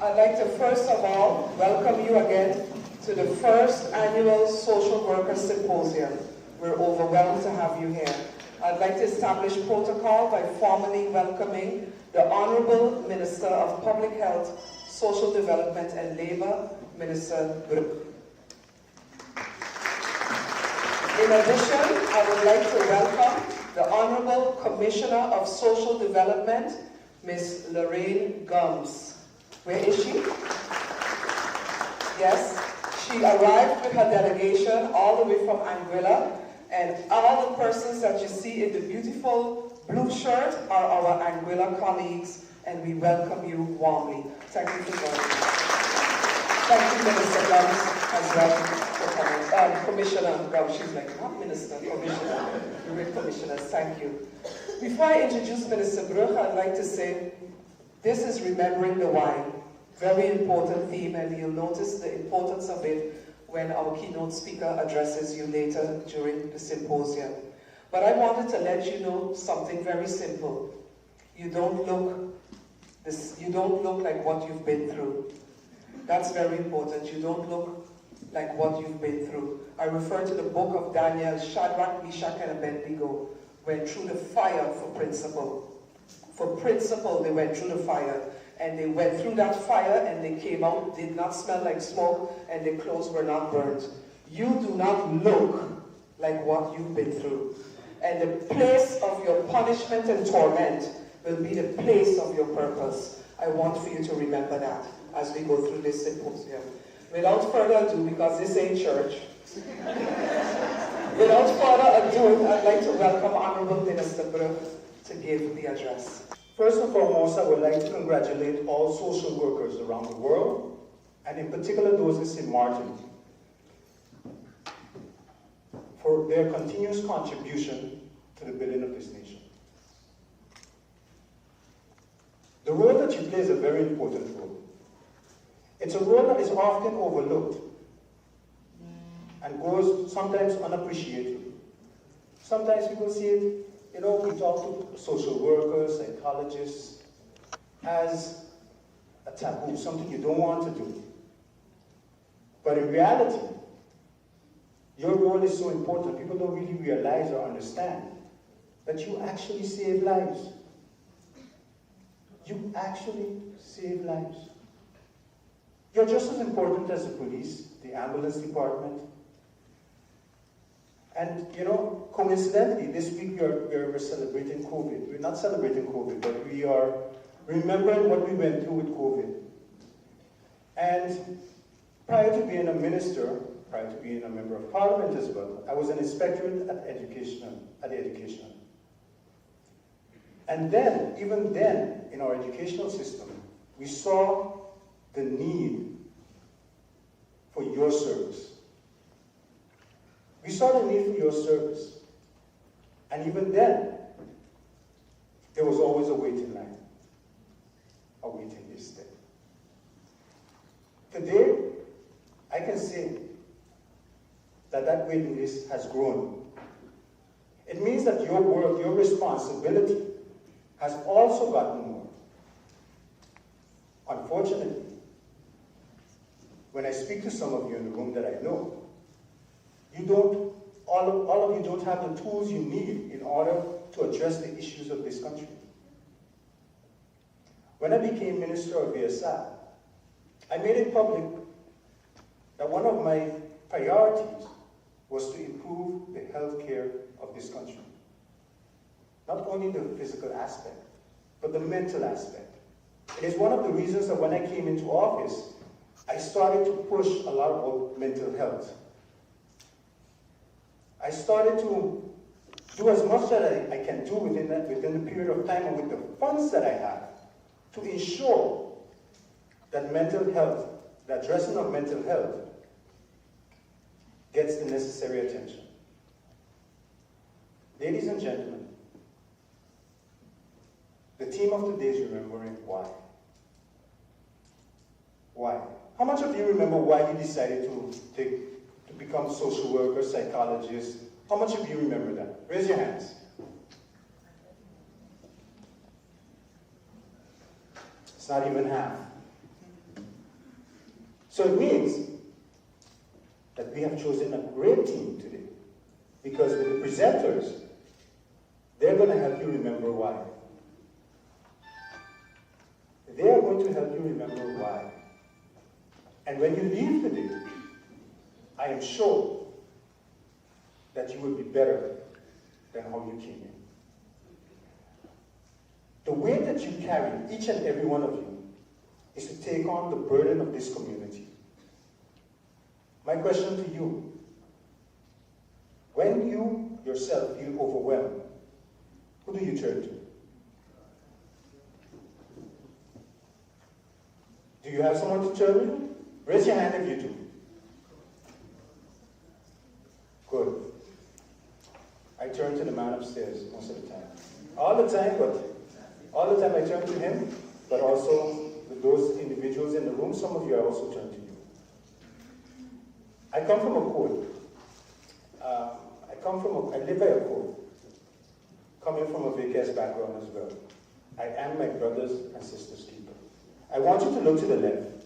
I'd like to first of all welcome you again to the first annual Social Workers Symposium. We're overwhelmed to have you here. I'd like to establish protocol by formally welcoming the Honorable Minister of Public Health, Social Development and Labor, Minister Brook. In addition, I would like to welcome the Honorable Commissioner of Social Development, Ms. Lorraine Gums. Where is she? Yes, she arrived with her delegation all the way from Anguilla, and all the persons that you see in the beautiful blue shirt are our Anguilla colleagues, and we welcome you warmly. Thank you for joining us. Thank you, Minister Gums, as well, for coming. Commissioner Gums, she's like, not Minister, Commissioner. You're Commissioners, thank you. Before I introduce Minister Brook, I'd like to say, this is Remembering the Why. Very important theme, and you'll notice the importance of it when our keynote speaker addresses you later during the symposium. But I wanted to let you know something very simple. You don't look like what you've been through. That's very important. You don't look like what you've been through. I refer to the book of Daniel. Shadrach, Meshach, and Abednego went through the fire for principle. For principle, they went through the fire. And they went through that fire and they came out, did not smell like smoke, and their clothes were not burnt. You do not look like what you've been through. And the place of your punishment and torment will be the place of your purpose. I want for you to remember that as we go through this symposium. Without further ado, because this ain't church, without further ado, I'd like to welcome Honorable Minister Brook to give the address. First and foremost, I would like to congratulate all social workers around the world, and in particular those in St. Martin, for their continuous contribution to the building of this nation. The role that you play is a very important role. It's a role that is often overlooked and goes sometimes unappreciated. Sometimes people see it, we talk to social workers, psychologists, as a taboo, something you don't want to do. But in reality, your role is so important, people don't really realize or understand that you actually save lives. You actually save lives. You're just as important as the police, the ambulance department. And, coincidentally, this week we're celebrating COVID. We're not celebrating COVID, but we are remembering what we went through with COVID. And prior to being a minister, prior to being a member of parliament as well, I was an inspectorate at the educational. And then, even then, in our educational system, we saw the need for your service. We saw the need for your service. And even then, there was always a waiting line, a waiting list there. Today, I can say that that waiting list has grown. It means that your work, your responsibility, has also gotten more. Unfortunately, when I speak to some of you in the room that I know, all of you don't have the tools you need in order to address the issues of this country. When I became Minister of ASI, I made it public that one of my priorities was to improve the health care of this country. Not only the physical aspect, but the mental aspect. It is one of the reasons that when I came into office, I started to push a lot about mental health. I started to do as much that I can do within the period of time and with the funds that I have to ensure that mental health, the addressing of mental health, gets the necessary attention. Ladies and gentlemen, the theme of today is remembering why. Why? How much of you remember why you decided to become social worker, psychologist? How much of you remember that? Raise your hands. It's not even half. So it means that we have chosen a great team today, because with the presenters, they're going to help you remember why. They are going to help you remember why. And when you leave today, I am sure that you will be better than how you came in. The weight that you carry, each and every one of you, is to take on the burden of this community. My question to you, when you yourself feel overwhelmed, who do you turn to? Do you have someone to turn to? Raise your hand if you do. Good. I turn to the man upstairs most of the time. All the time I turn to him, but also with those individuals in the room, some of you I also turn to you. I come from a code. I live by a code. Coming from a VKS background as well. I am my brothers and sisters keeper. I want you to look to the left.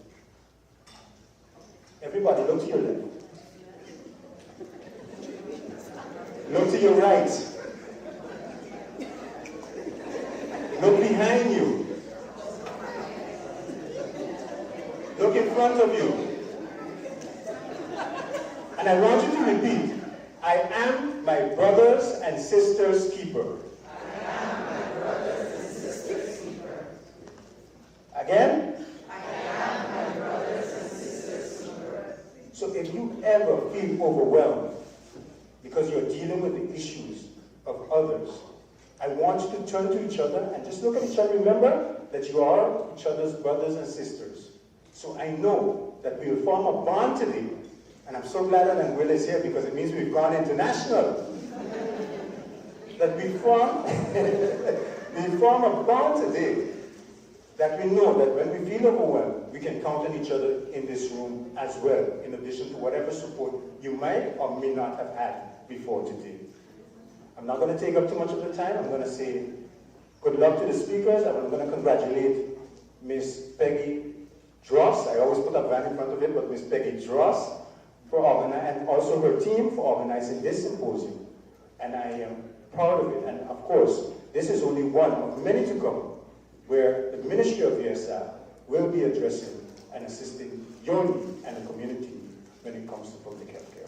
Everybody, look to your left. Look to your right. Look behind you. Look in front of you. And I want you to repeat, I am my brothers and sisters keeper. I am my brothers and sisters keeper. Again? I am my brothers and sisters keeper. So if you ever feel overwhelmed because you're dealing with the issues of others, I want you to turn to each other and just look at each other. Remember that you are each other's brothers and sisters. So I know that we will form a bond today. And I'm so glad that Will is here, because it means we've gone international. That we form a bond today, that we know that when we feel overwhelmed, we can count on each other in this room as well, in addition to whatever support you might or may not have had before today. I'm not going to take up too much of the time. I'm going to say good luck to the speakers, and I'm going to congratulate Miss Peggy Dross. I always put a van in front of it, but Miss Peggy Dross, for organizing, and also her team for organizing this symposium. And I am proud of it. And of course, this is only one of many to come, where the Ministry of ESR will be addressing and assisting your need and the community when it comes to public health care.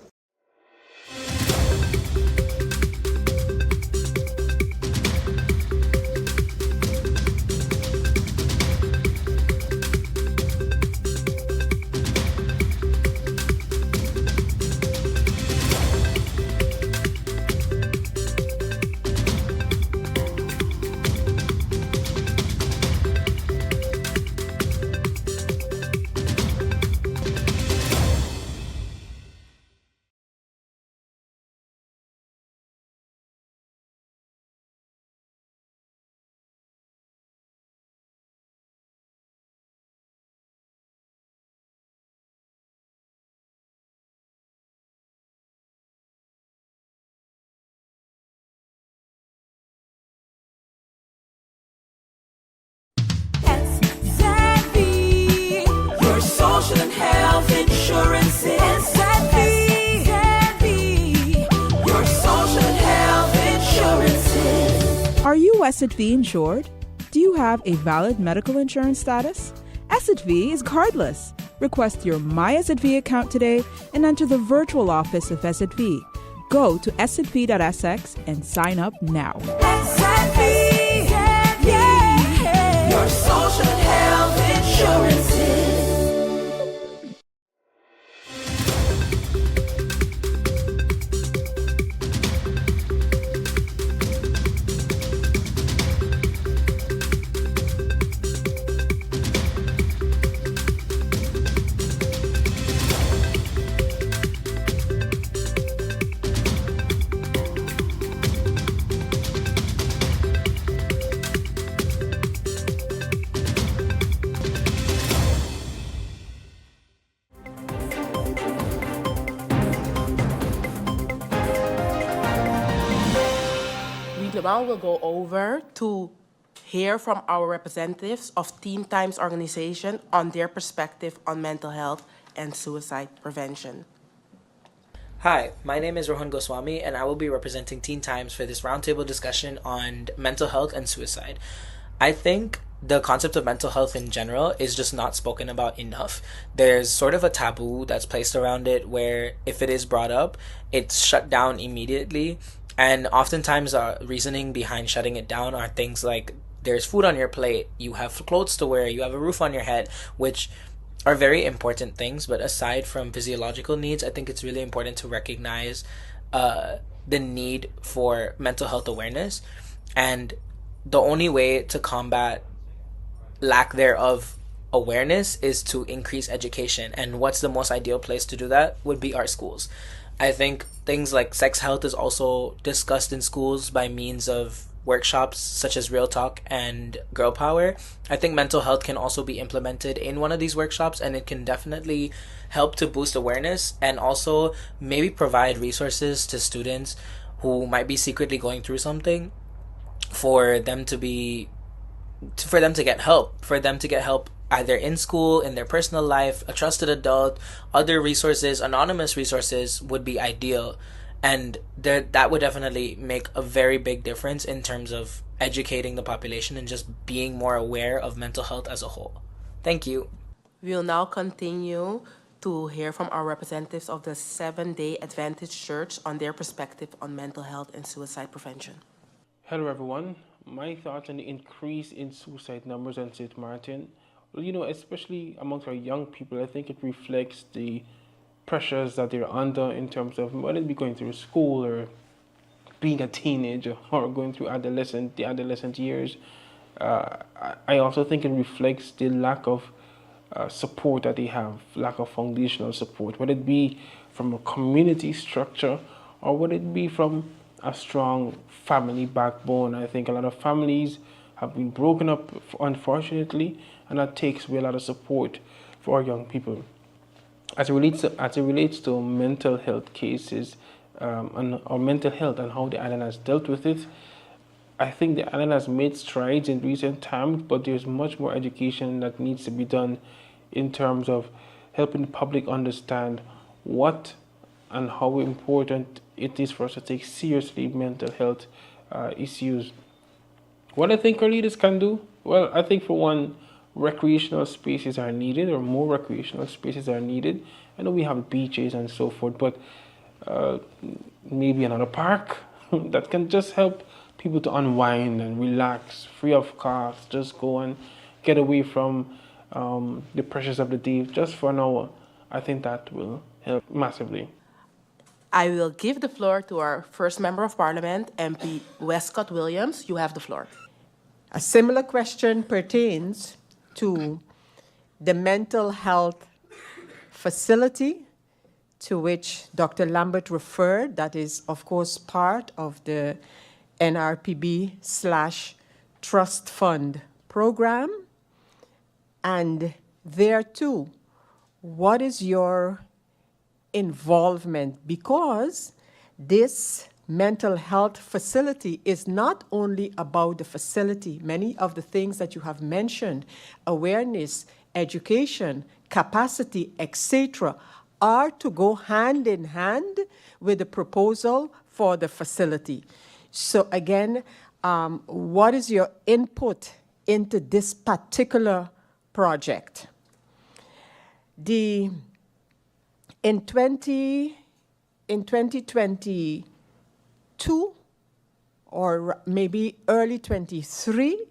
Social and health insurances. Your social and health insurances. Are you SXM insured? Do you have a valid medical insurance status? SXM is cardless. Request your My SXM account today and enter the virtual office of SXM. Go to sxv.sx and sign up now. Your social and health insurances. Now we'll go over to hear from our representatives of Teen Times organization on their perspective on mental health and suicide prevention. Hi, my name is Rohan Goswami, and I will be representing Teen Times for this roundtable discussion on mental health and suicide. I think the concept of mental health in general is just not spoken about enough. There's sort of a taboo that's placed around it where if it is brought up, it's shut down immediately. And oftentimes, reasoning behind shutting it down are things like there's food on your plate, you have clothes to wear, you have a roof on your head, which are very important things. But aside from physiological needs, I think it's really important to recognize the need for mental health awareness. And the only way to combat lack thereof awareness is to increase education. And what's the most ideal place to do that would be our schools. I think things like sex health is also discussed in schools by means of workshops such as Real Talk and Girl Power. I think mental health can also be implemented in one of these workshops, and it can definitely help to boost awareness and also maybe provide resources to students who might be secretly going through something for them to get help either in school, in their personal life, a trusted adult, other resources, anonymous resources would be ideal. And that would definitely make a very big difference in terms of educating the population and just being more aware of mental health as a whole. Thank you. We will now continue to hear from our representatives of the Seventh-day Adventist Church on their perspective on mental health and suicide prevention. Hello everyone. My thoughts on the increase in suicide numbers in St. Martin. Well, especially amongst our young people, I think it reflects the pressures that they're under in terms of whether it be going through school or being a teenager or going through the adolescent years. I also think it reflects the lack of support that they have, lack of foundational support, whether it be from a community structure or whether it be from a strong family backbone. I think a lot of families have been broken up, unfortunately, and that takes away a lot of support for our young people. As it relates to mental health cases or mental health and how the island has dealt with it, I think the island has made strides in recent times, but there's much more education that needs to be done in terms of helping the public understand what and how important it is for us to take seriously mental health issues. What I think our leaders can do? Well, I think for one, recreational spaces are needed, or more recreational spaces are needed. I know we have beaches and so forth, but maybe another park that can just help people to unwind and relax, free of cost, just go and get away from the pressures of the day just for an hour. I think that will help massively. I will give the floor to our first Member of Parliament, MP Westcott Williams. You have the floor. A similar question pertains to the mental health facility to which Dr. Lambert referred. That is, of course, part of the NRPB/Trust Fund program. And there too, what is your involvement? Because this mental health facility is not only about the facility. Many of the things that you have mentioned, awareness, education, capacity, etc., are to go hand in hand with the proposal for the facility. So again, what is your input into this particular project? In 2022, or maybe early 23,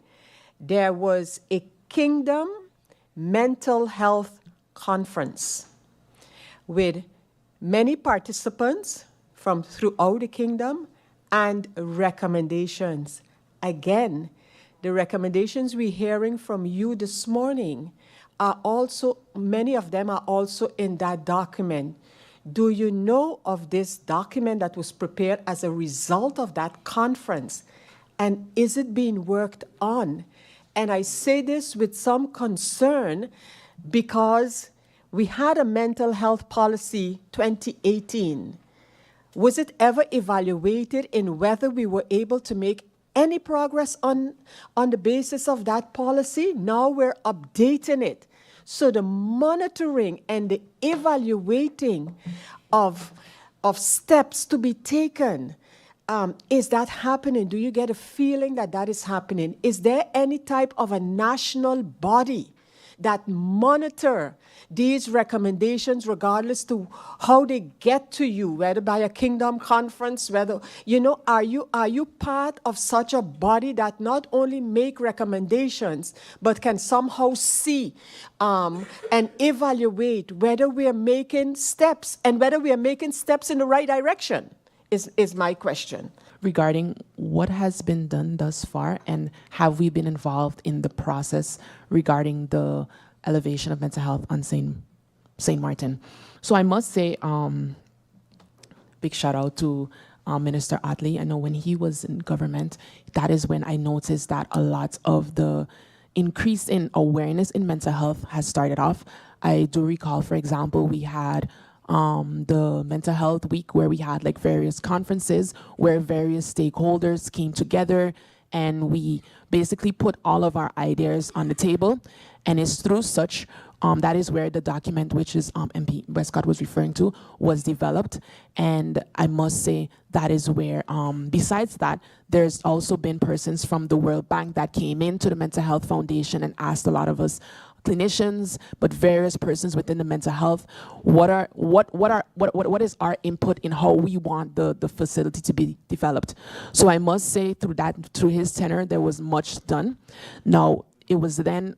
there was a Kingdom Mental Health Conference with many participants from throughout the kingdom and recommendations. Again, the recommendations we're hearing from you this morning are also, many of them are also in that document. Do you know of this document that was prepared as a result of that conference? And is it being worked on? And I say this with some concern because we had a mental health policy 2018. Was it ever evaluated in whether we were able to make any progress on the basis of that policy? Now we're updating it. So the monitoring and the evaluating of steps to be taken, is that happening? Do you get a feeling that that is happening? Is there any type of a national body that monitor these recommendations regardless to how they get to you, whether by a kingdom conference, whether, are you part of such a body that not only make recommendations, but can somehow see and evaluate whether we are making steps and whether we are making steps in the right direction is my question. Regarding what has been done thus far, and have we been involved in the process regarding the elevation of mental health on St. Martin. So I must say, big shout out to Minister Otley. I know when he was in government, that is when I noticed that a lot of the increase in awareness in mental health has started off. I do recall, for example, we had the mental health week where we had like various conferences where various stakeholders came together and we basically put all of our ideas on the table. And it's through such, that is where the document, which is MP Westcott was referring to, was developed. And I must say that is where, besides that, there's also been persons from the World Bank that came into the Mental Health Foundation and asked a lot of us clinicians, but various persons within the mental health, what is our input in how we want the facility to be developed. So I must say through his tenure, there was much done. Now, it was then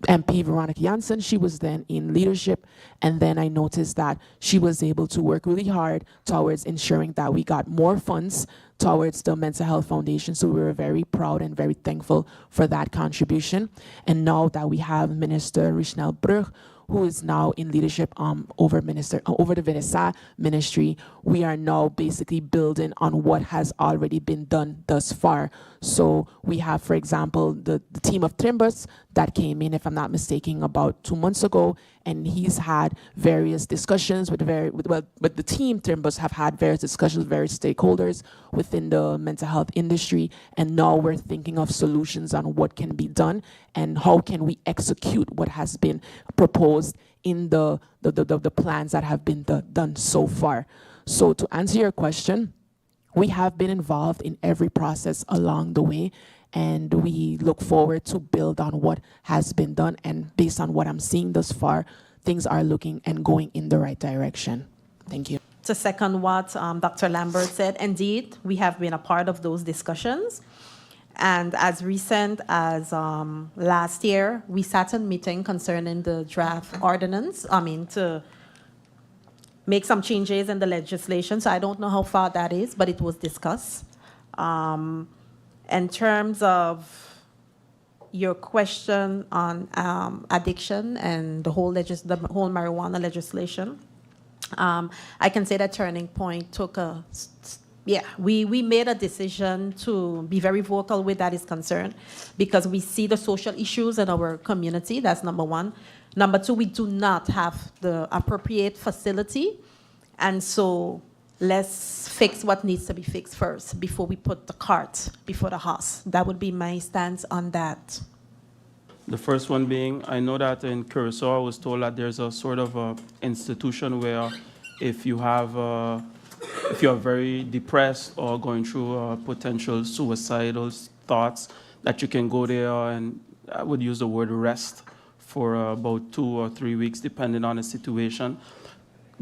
MP Veronica Janssen, she was then in leadership, and then I noticed that she was able to work really hard towards ensuring that we got more funds towards the Mental Health Foundation. So we were very proud and very thankful for that contribution. And now that we have Minister Richnel Brugge, who is now in leadership over the Vinessa ministry, we are now basically building on what has already been done thus far. So we have, for example, the team of Trimbus that came in, if I'm not mistaken, about 2 months ago, and he's had various discussions with the team. Trimbus have had various discussions with various stakeholders within the mental health industry, and now we're thinking of solutions on what can be done and how can we execute what has been proposed in the plans that have been done so far. So to answer your question, we have been involved in every process along the way, and we look forward to build on what has been done. And based on what I'm seeing thus far, things are looking and going in the right direction. Thank you. To second what Dr. Lambert said, indeed, we have been a part of those discussions. And as recent as last year, we sat in meeting concerning the draft ordinance, to make some changes in the legislation. So I don't know how far that is, but it was discussed. In terms of your question on addiction and the whole marijuana legislation, I can say that Turning Point took we made a decision to be very vocal with that is concerned, because we see the social issues in our community. That's number one. Number two, we do not have the appropriate facility, and so let's fix what needs to be fixed first before we put the cart before the horse. That would be my stance on that. The first one being, I know that in Curacao, I was told that there's a sort of a institution where if you are very depressed or going through potential suicidal thoughts, that you can go there, and I would use the word rest for about 2 or 3 weeks, depending on the situation.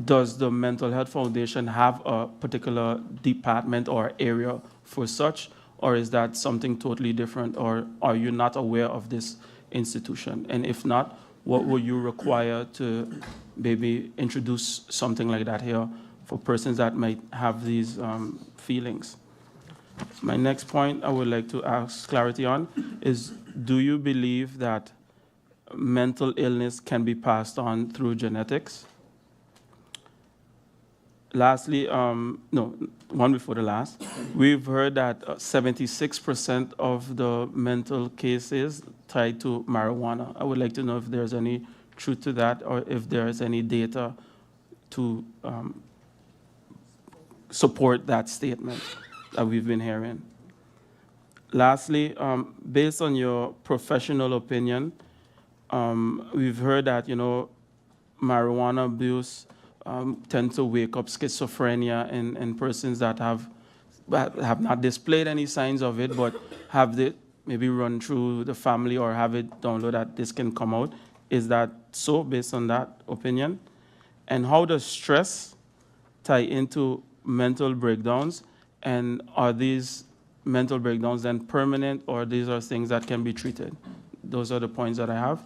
Does the Mental Health Foundation have a particular department or area for such, or is that something totally different, or are you not aware of this institution? And if not, what will you require to maybe introduce something like that here for persons that might have these feelings? My next point I would like to ask clarity on is, do you believe that mental illness can be passed on through genetics? Lastly, no, one before the last, we've heard that 76% of the mental cases tied to marijuana. I would like to know if there's any truth to that, or if there's any data to support that statement that we've been hearing. Lastly, based on your professional opinion, we've heard that, marijuana abuse tend to wake up schizophrenia in persons that have not displayed any signs of it, but have it maybe run through the family or have it download that this can come out. Is that so, based on that opinion? And how does stress tie into mental breakdowns? And are these mental breakdowns then permanent, or these are things that can be treated? Those are the points that I have.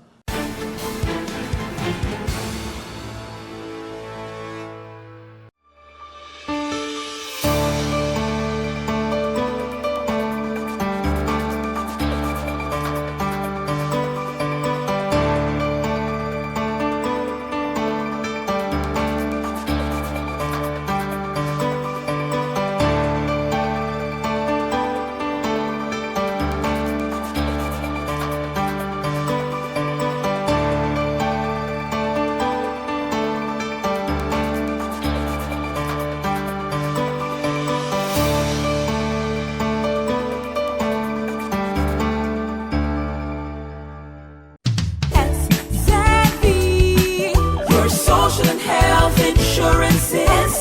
Your social and health insurance is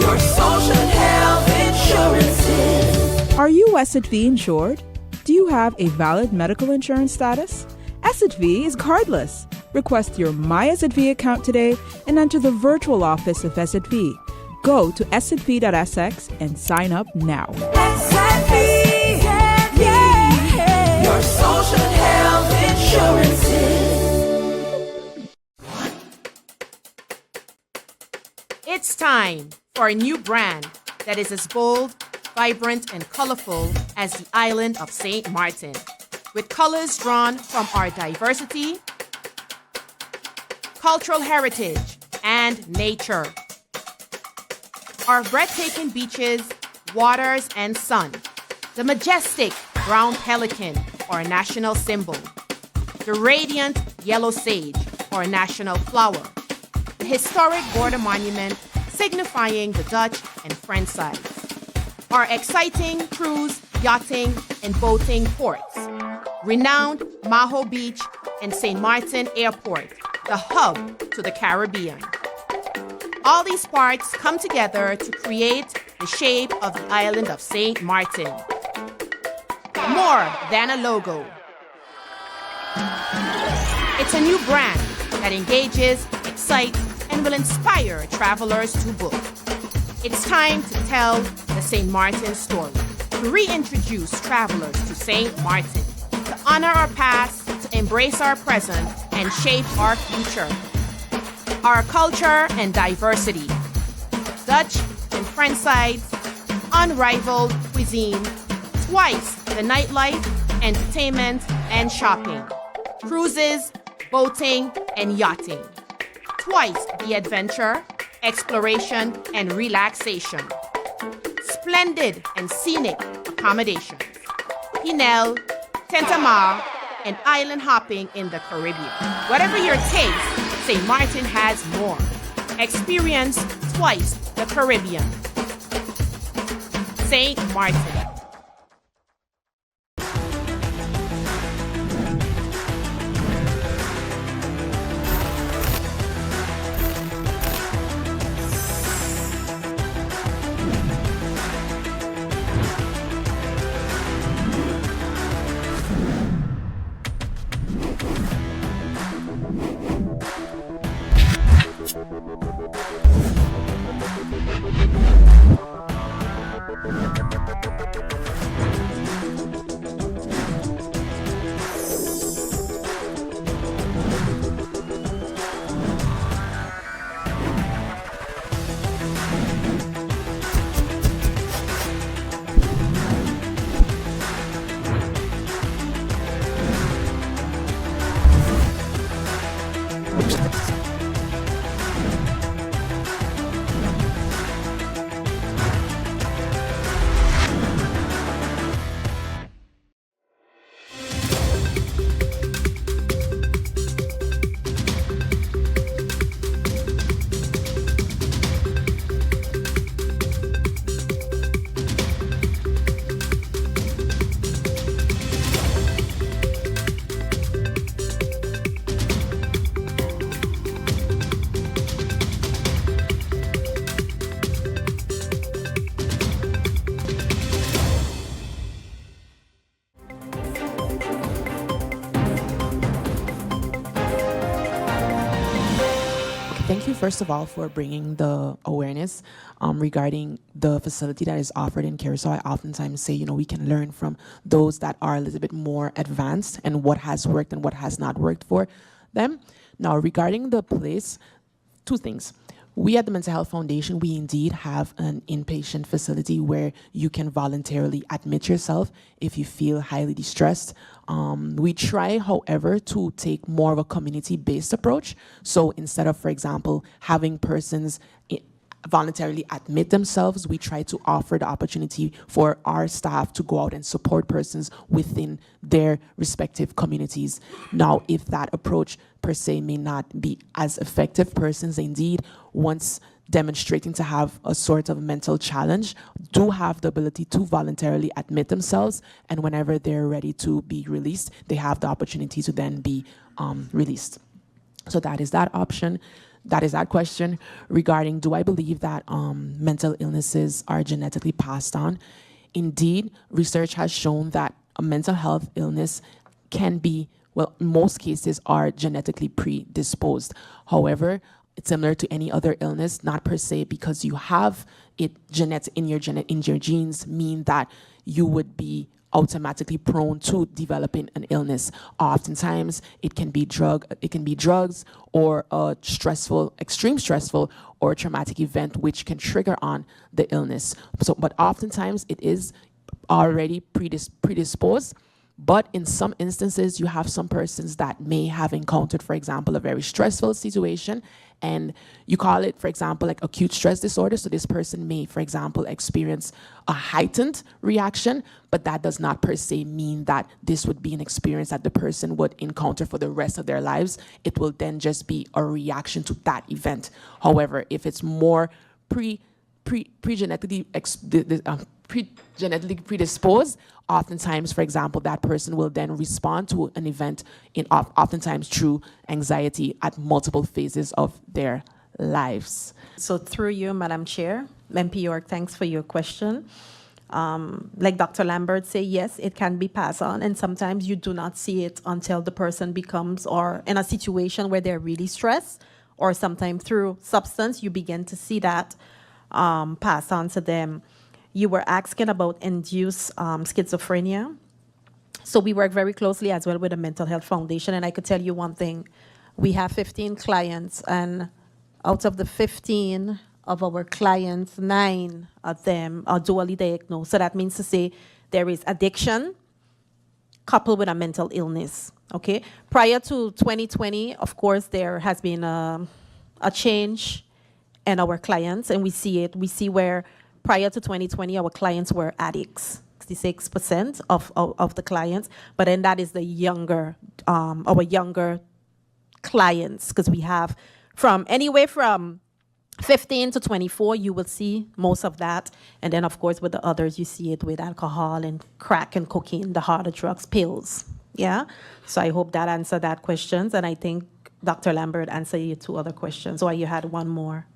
your social and health insurance. Are you SXV insured? Do you have a valid medical insurance status? SXV is cardless. Request your My SXV account today and enter the virtual office of SXV. Go to sxv.sx and sign up now. Your social and health insurances. It's time for a new brand that is as bold, vibrant, and colorful as the island of St. Martin, with colors drawn from our diversity, cultural heritage, and nature. Our breathtaking beaches, waters, and sun, the majestic brown pelican, our national symbol, the radiant yellow sage, our national flower, the historic border monument signifying the Dutch and French sides, our exciting cruise, yachting, and boating ports, renowned Maho Beach and St. Martin Airport, the hub to the Caribbean. All these parts come together to create the shape of the island of St. Martin. More than a logo. It's a new brand that engages, excites, and will inspire travelers to book. It's time to tell the St. Martin story, to reintroduce travelers to St. Martin, to honor our past, to embrace our present, and shape our future. Our culture and diversity, Dutch and French sides, unrivaled cuisine, twice the nightlife, entertainment, and shopping, cruises, boating, and yachting, twice the adventure, exploration, and relaxation, splendid and scenic accommodations, Pinel, Tentamar, and island hopping in the Caribbean. Whatever your taste, St. Martin has more. Experience twice the Caribbean. St. Martin. Thank you, first of all, for bringing the awareness regarding the facility that is offered in Curacao. I oftentimes say, we can learn from those that are a little bit more advanced and what has worked and what has not worked for them. Now, regarding the place, two things. We at the Mental Health Foundation, we indeed have an inpatient facility where you can voluntarily admit yourself if you feel highly distressed. We try, however, to take more of a community-based approach. So instead of, for example, having persons voluntarily admit themselves, we try to offer the opportunity for our staff to go out and support persons within their respective communities. Now, if that approach per se may not be as effective, persons indeed, once demonstrating to have a sort of mental challenge, do have the ability to voluntarily admit themselves, and whenever they're ready to be released, they have the opportunity to then be released. So that is that option. That is that question regarding, do I believe that mental illnesses are genetically passed on? Indeed, research has shown that a mental health illness can be, well, in most cases are genetically predisposed. However, it's similar to any other illness, not per se because you have it in your genes mean that you would be automatically prone to developing an illness. Oftentimes, it can be drugs or a extreme stressful or traumatic event which can trigger on the illness. So, but oftentimes it is already predisposed. But in some instances, you have some persons that may have encountered, for example, a very stressful situation, and you call it, for example, like acute stress disorder. So this person may, for example, experience a heightened reaction, but that does not per se mean that this would be an experience that the person would encounter for the rest of their lives. It will then just be a reaction to that event. However, if it's more genetically predisposed, oftentimes, for example, that person will then respond to an event oftentimes through anxiety at multiple phases of their lives. So through you, Madam Chair, MP York, thanks for your question. Like Dr. Lambert say, yes, it can be passed on, and sometimes you do not see it until the person becomes or in a situation where they're really stressed, or sometimes through substance, you begin to see that passed on to them. You were asking about induced schizophrenia. So we work very closely as well with the Mental Health Foundation, and I could tell you one thing. We have 15 clients, and out of the 15 of our clients, 9 of them are dually diagnosed. So that means to say there is addiction coupled with a mental illness, okay? Prior to 2020, of course, there has been a change in our clients, and we see it. We see where prior to 2020, our clients were addicts, 66% of the clients. But then that is the younger, our younger clients, because we have anywhere from 15 to 24, you will see most of that. And then, of course, with the others, you see it with alcohol and crack and cocaine, the harder drugs, pills. Yeah? So I hope that answered that question. And I think Dr. Lambert answered your 2 other questions, or you had one more.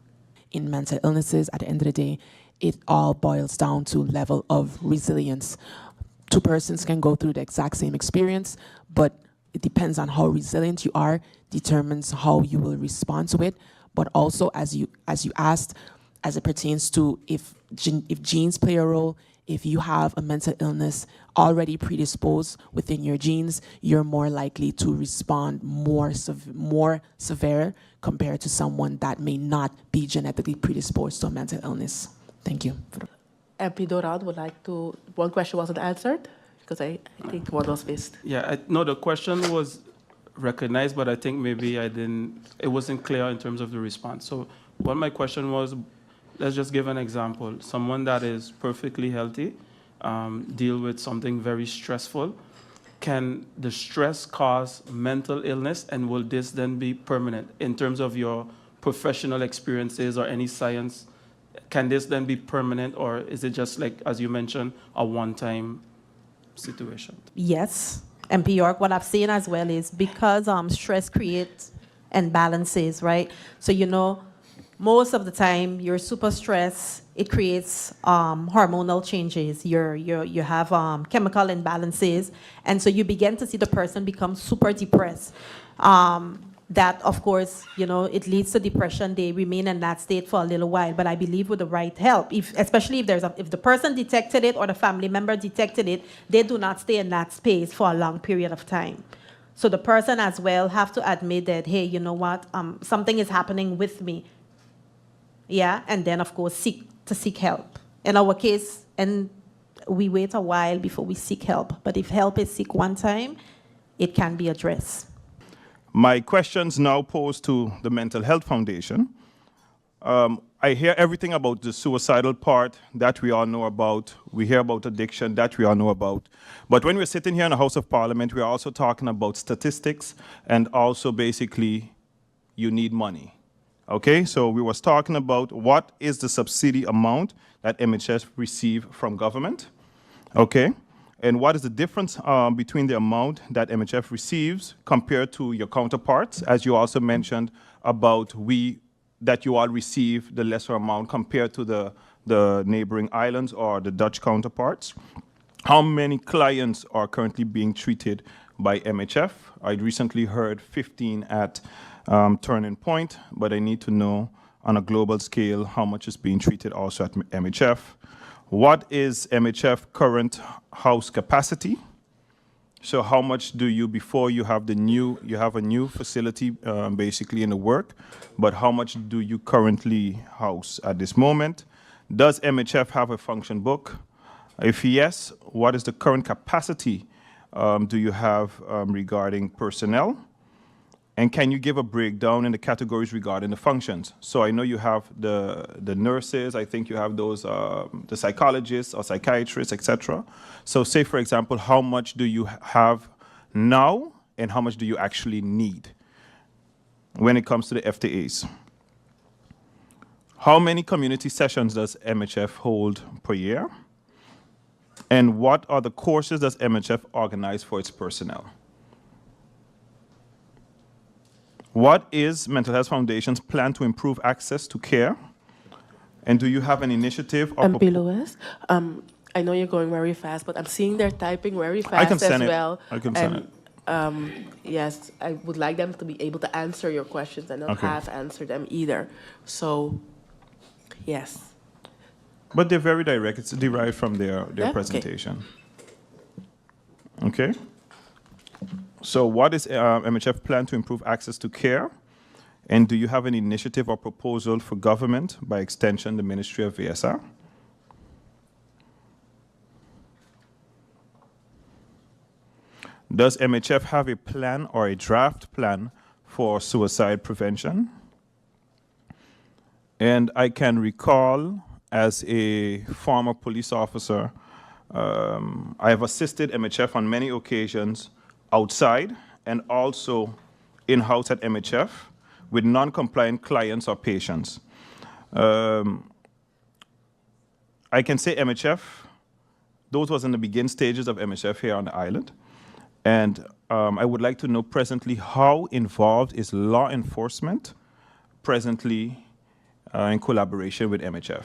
In mental illnesses, at the end of the day, it all boils down to level of resilience. 2 persons can go through the exact same experience, but it depends on how resilient you are, determines how you will respond to it. But also, as you asked, as it pertains to if genes play a role, if you have a mental illness already predisposed within your genes, you're more likely to respond more severe compared to someone that may not be genetically predisposed to a mental illness. Thank you. MP Dorad would like to, one question wasn't answered, because I think one was missed. Yeah, no, the question was recognized, but I think maybe it wasn't clear in terms of the response. So what my question was, let's just give an example. Someone that is perfectly healthy, deal with something very stressful. Can the stress cause mental illness, and will this then be permanent in terms of your professional experiences or any science? Can this then be permanent, or is it just like, as you mentioned, a one-time situation? Yes. MP York, what I've seen as well is because stress creates imbalances, right? So, most of the time, you're super stressed. It creates hormonal changes. You have chemical imbalances, and so you begin to see the person become super depressed. that, of course, you know, it leads to depression. They remain in that state for a little while. But I believe with the right help, especially if the person detected it or the family member detected it, they do not stay in that space for a long period of time. So the person as well have to admit that, hey, you know what, something is happening with me. Yeah, and then of course seek help. In our case, and we wait a while before we seek help. But if help is seek one time, it can be addressed. My questions now pose to the Mental Health Foundation. I hear everything about the suicidal part that we all know about. We hear about addiction that we all know about. But when we're sitting here in the House of Parliament, we're also talking about statistics and also basically you need money. Okay, so we was talking about what is the subsidy amount that MHF receive from government. Okay, and what is the difference between the amount that MHF receives compared to your counterparts, as you also mentioned about that you all receive the lesser amount compared to the neighboring islands or the Dutch counterparts. How many clients are currently being treated by MHF? I recently heard 15 at Turning Point, but I need to know on a global scale how much is being treated also at MHF. What is MHF current house capacity? So how much do you, before you have a new facility basically in the work, but how much do you currently house at this moment? Does MHF have a function book? If yes, what is the current capacity do you have regarding personnel? And can you give a breakdown in the categories regarding the functions? So I know you have the nurses, I think you have those, the psychologists or psychiatrists, etc. So say, for example, how much do you have now and how much do you actually need when it comes to the FTAs? How many community sessions does MHF hold per year? And what are the courses does MHF organize for its personnel? What is Mental Health Foundation's plan to improve access to care? And do you have an initiative? MP Lewis, I know you're going very fast, but I'm seeing they're typing very fast I can send as well. I can send it. Yes, I would like them to be able to answer your questions and not half answer them either. So, yes. But they're very direct. It's derived from their presentation. Okay. So what is MHF plan to improve access to care? And do you have an initiative or proposal for government, by extension, the Ministry of VSR? Does MHF have a plan or a draft plan for suicide prevention? And I can recall, as a former police officer, I have assisted MHF on many occasions outside and also in-house at MHF with non-compliant clients or patients. I can say MHF, those was in the beginning stages of MHF here on the island. And I would like to know presently how involved is law enforcement presently in collaboration with MHF?